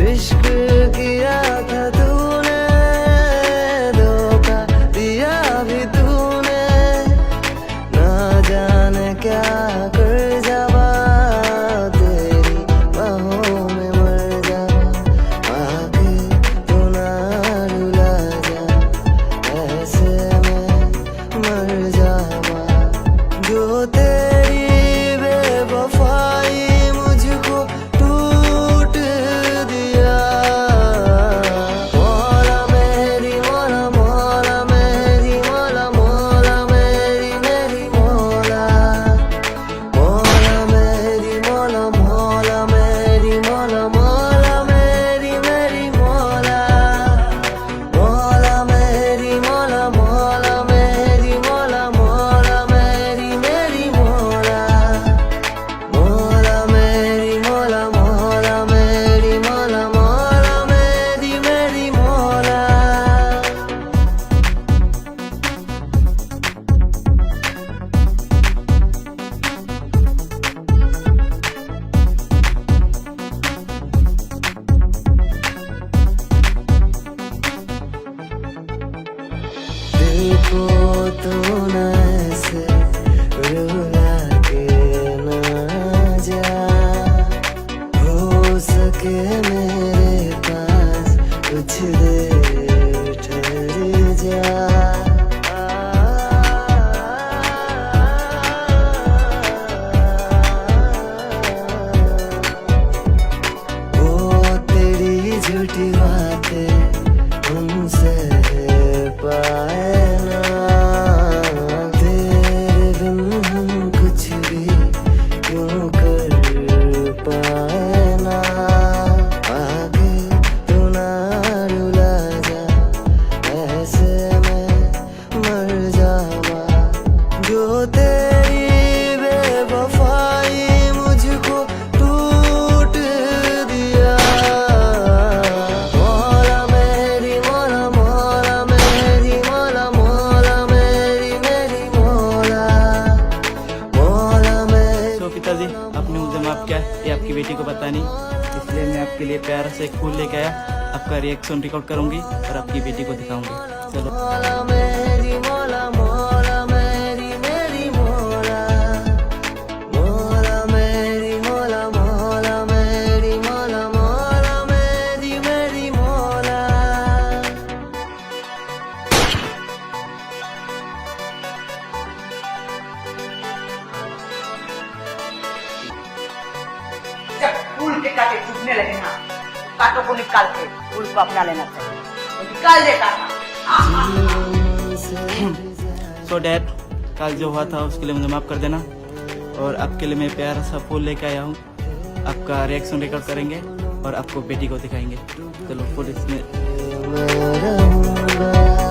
इश्क किया था तूने, धोखा दिया भी तूने, ना जाने क्या कर जावा, तेरी बाहों में मर जावा, आके तू ना रुला जा, ऐसे में मर जावा। जो तेरी बेवफाई मुझको टूट दिया, मौला मेरी मौला, मौला मेरी मौला, मौला मेरी मेरी मौला, मौला मेरी मौला, मौला मेरी मौला, मौला मेरी मेरी मौला, मौला मेरी मौला, मौला मेरी मौला, मौला मेरी मेरी मौला, मौला मेरी मौला, मौला मेरी मौला, मौला मेरी मेरी मौला। दिल को तू न ऐसे रुला के ना जा, हो सके मेरे पास कुछ देर ठहर जा। वो तेरी झूठी बातें हमसे पाए ना, तेरे बिन हम कुछ भी क्यों कर पाए ना, आगे तू ना रुला जा, ऐसे में मर जावा। जो तेरी बेवफाई मुझको टूट दिया, मौला मेरी मौला, मौला मेरी मौला, मौला मेरी मेरी मौला, मौला मेरी। तो पिताजी, आपने मुझे माफ किया, ये आपकी बेटी को पता नहीं, इसलिए मैं आपके लिए प्यार से एक फूल लेके आया, आपका रिएक्शन रिकॉर्ड करूंगी और आपकी बेटी को दिखाऊंगी। चलो। मौला मेरी मौला, मौला मेरी मेरी मौला, मौला मेरी मौला, मौला मेरी मौला, मौला मेरी मेरी मौला। जब फूल के कांटे टूटने लगे ना, कांटों को निकाल के फूल को अपना लेना चाहिए, तो निकाल देता था। सो डैड, कल जो हुआ था उसके लिए मुझे माफ कर देना, और आपके लिए मैं प्यारा सा फूल लेके आया हूँ, आपका रिएक्शन रिकॉर्ड करेंगे और आपको बेटी को दिखाएंगे। चलो फूल इसमें। मैं रहूंगा